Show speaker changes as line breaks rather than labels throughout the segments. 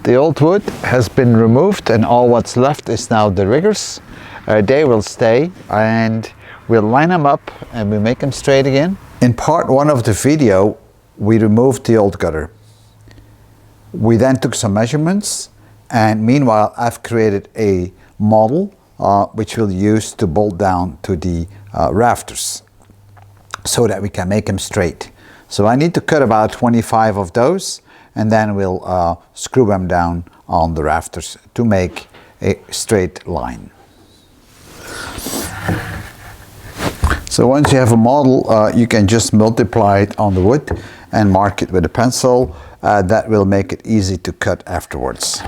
The old wood has been removed and all what's left is now the riggers. They will stay and we'll line them up and we make them straight again. In part one of the video, we removed the old gutter. We then took some measurements, and meanwhile I've created a model which we'll use to bolt down to the rafters so that we can make them straight. So I need to cut about 25 of those, and then we'll screw them down on the rafters to make a straight line. So once you have a model, you can just multiply it on the wood and mark it with a pencil. That will make it easy to cut afterwards.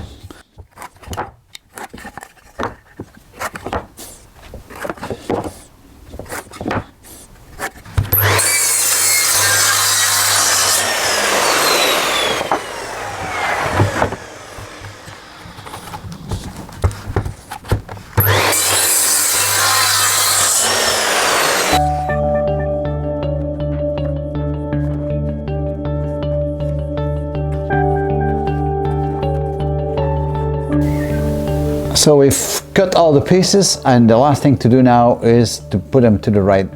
So we've cut all the pieces, and the last thing to do now is to put them to the right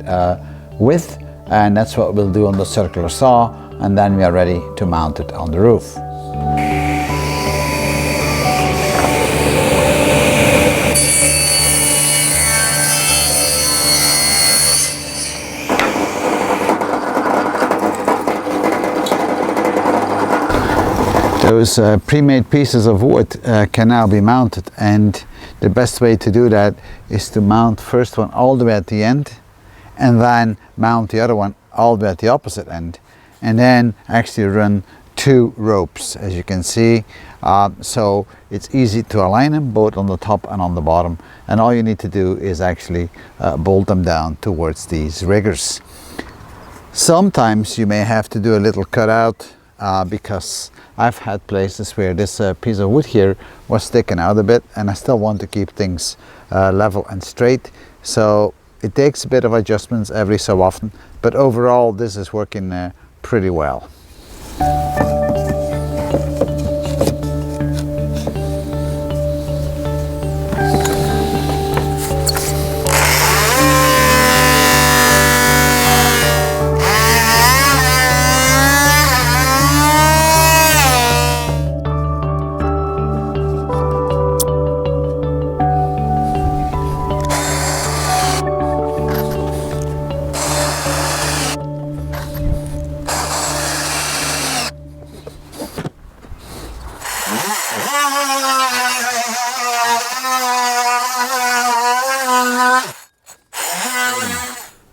width, and that's what we'll do on the circular saw, and then we are ready to mount it on the roof. Those pre-made pieces of wood can now be mounted, and the best way to do that is to mount first one all the way at the end and then mount the other one all the way at the opposite end, and then actually run two ropes, as you can see, so it's easy to align them both on the top and on the bottom, and all you need to do is actually bolt them down towards these riggers. Sometimes you may have to do a little cutout because I've had places where this piece of wood here was sticking out a bit, and I still want to keep things level and straight, so it takes a bit of adjustments every so often, but overall this is working pretty well.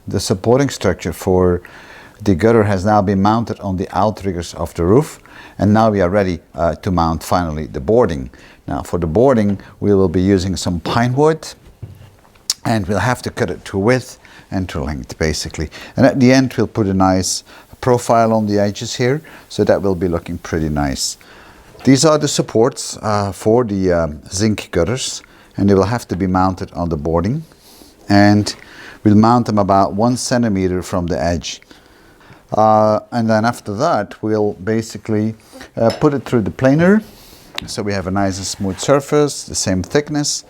The supporting structure for the gutter has now been mounted on the outriggers of the roof, and now we are ready to mount finally the boarding. Now for the boarding we will be using some pine wood, and we'll have to cut it to width and to length basically, and at the end we'll put a nice profile on the edges here, so that will be looking pretty nice. These are the supports for the zinc gutters, and they will have to be mounted on the boarding, and we'll mount them about 1 centimeter from the edge. And then after that we'll basically put it through the planer, so we have a nice and smooth surface, the same thickness,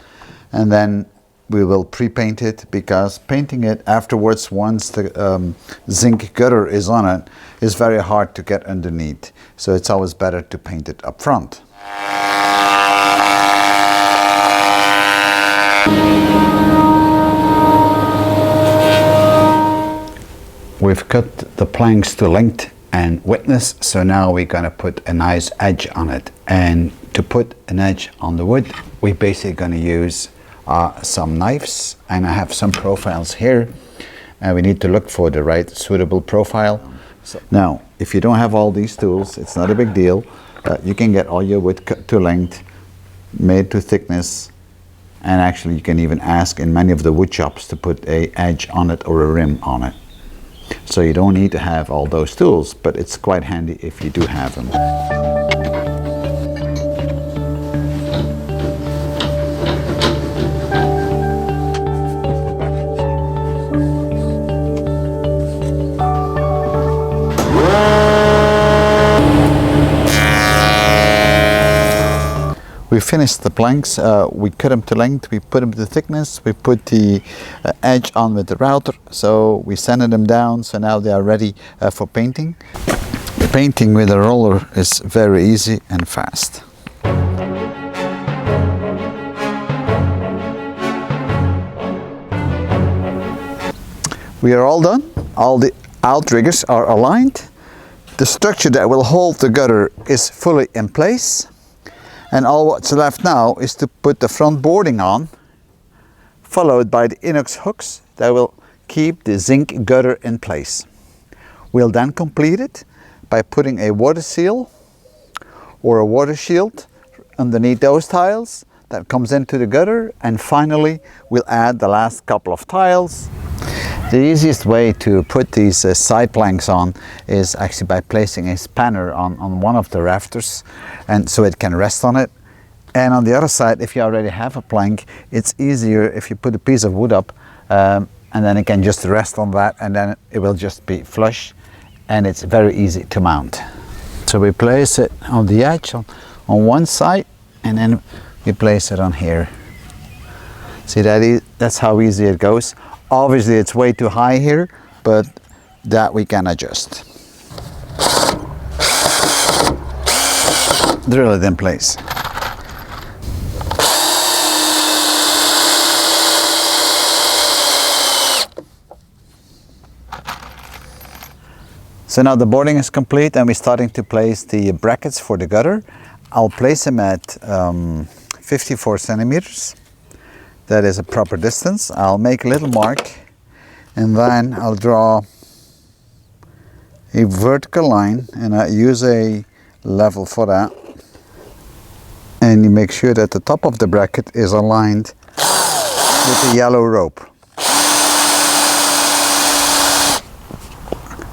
and then we will pre-paint it, because painting it afterwards, once the zinc gutter is on it, is very hard to get underneath, so it's always better to paint it up front. We've cut the planks to length and width, so now we're going to put a nice edge on it. And to put an edge on the wood, we're basically going to use some knives, and I have some profiles here, and we need to look for the right suitable profile. So now, if you don't have all these tools, it's not a big deal. You can get all your wood cut to length, made to thickness, and actually you can even ask in many of the wood shops to put an edge on it or a rim on it. So you don't need to have all those tools, but it's quite handy if you do have them. finished the planks. We cut them to length, we put them to thickness, we put the edge on with the router, so we sanded them down, so now they are ready for painting. Painting with a roller is very easy and fast. We are all done. All the outriggers are aligned. The structure that will hold the gutter is fully in place. And all what's left now is to put the front boarding on, followed by the inox hooks that will keep the zinc gutter in place. We'll then complete it by putting a water seal or a water shield underneath those tiles that comes into the gutter, and finally we'll add the last couple of tiles. The easiest way to put these side planks on is actually by placing a spanner on one of the rafters, and so it can rest on it. And on the other side, if you already have a plank, it's easier if you put a piece of wood up and then it can just rest on that, and then it will just be flush, and it's very easy to mount. So we place it on the edge on one side, and then we place it on here. See, that's how easy it goes. Obviously it's way too high here, but that we can adjust. Drill it in place. So now the boarding is complete and we're starting to place the brackets for the gutter. I'll place them at 54 centimeters. That is a proper distance. I'll make a little mark and then I'll draw a vertical line, and I use a level for that. And you make sure that the top of the bracket is aligned with the yellow rope.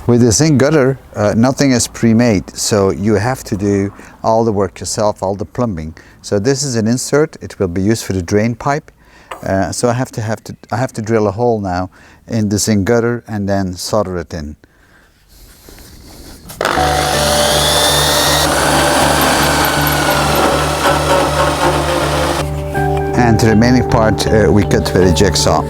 With the zinc gutter, nothing is pre-made, so you have to do all the work yourself, all the plumbing. So this is an insert. It will be used for the drain pipe. So I have to drill a hole now in the zinc gutter and then solder it in. And the remaining part we cut with a jigsaw.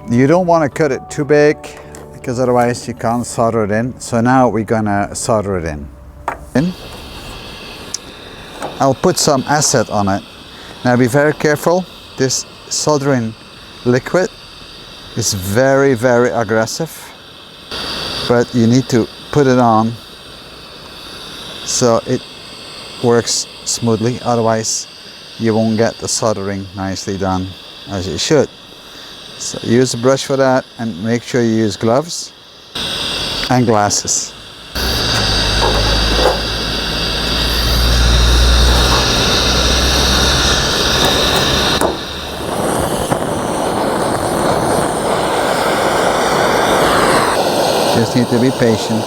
You don't want to cut it too big because otherwise you can't solder it in. So now we're gonna solder it in. I'll put some acid on it. Now be very careful. This soldering liquid is very, very aggressive, but you need to put it on so it works smoothly. Otherwise you won't get the soldering nicely done as it should. So use a brush for that, and make sure you use gloves and glasses. Just need to be patient.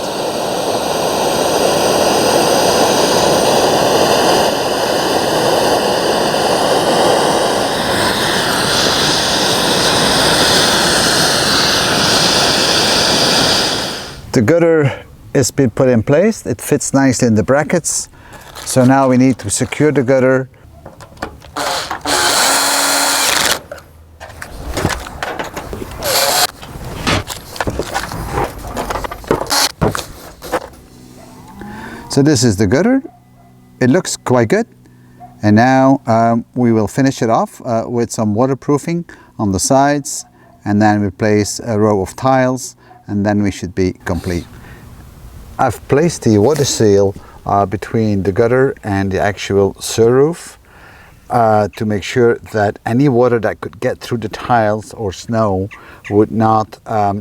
The gutter is been put in place. It fits nicely in the brackets. So now we need to secure the gutter. So this is the gutter. It looks quite good. And now we will finish it off with some waterproofing on the sides, and then we place a row of tiles, and then we should be complete. I've placed the water seal between the gutter and the actual sunroof to make sure that any water that could get through the tiles or snow would not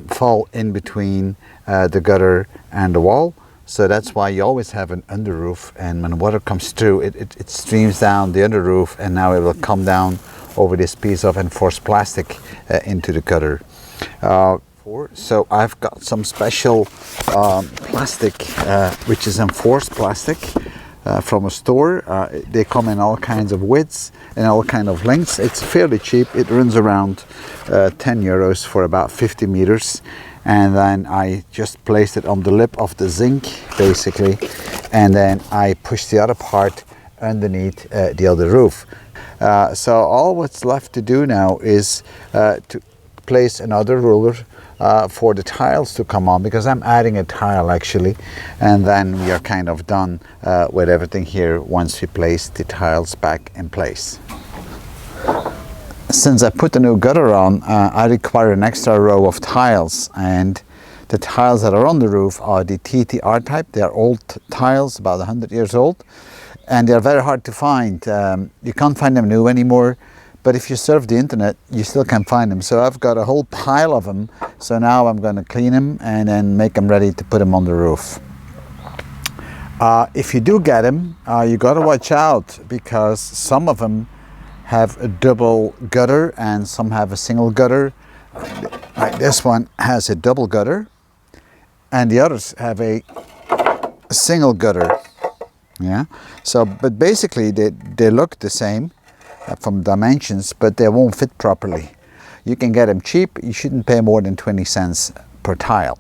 fall in between the gutter and the wall. So that's why you always have an underroof, and when water comes through, it streams down the underroof, and now it will come down over this piece of enforced plastic into the gutter. So I've got some special plastic, which is enforced plastic. from a store. They come in all kinds of widths and all kinds of lengths. It's fairly cheap. It runs around 10 euros for about 50 meters. And then I just placed it on the lip of the zinc, basically, and then I pushed the other part underneath the other roof. So all what's left to do now is to place another ruler for the tiles to come on, because I'm adding a tile actually, and then we are kind of done with everything here once we place the tiles back in place. Since I put the new gutter on, I require an extra row of tiles, and the tiles that are on the roof are the TTR type. They are old tiles, about 100 years old, and they are very hard to find. You can't find them new anymore, but if you surf the internet, you still can find them. So I've got a whole pile of them, so now I'm going to clean them and then make them ready to put them on the roof. If you do get them, you got to watch out, because some of them have a double gutter and some have a single gutter. Like this one has a double gutter and the others have a single gutter. Yeah, so but basically they look the same from dimensions, but they won't fit properly. You can get them cheap. You shouldn't pay more than 20 cents per tile.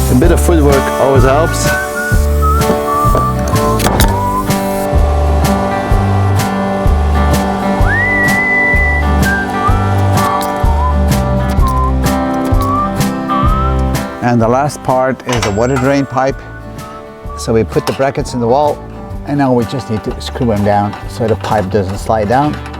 A bit of footwork always helps. And the last part is a water drain pipe. So we put the brackets in the wall, and now we just need to screw them down so the pipe doesn't slide down.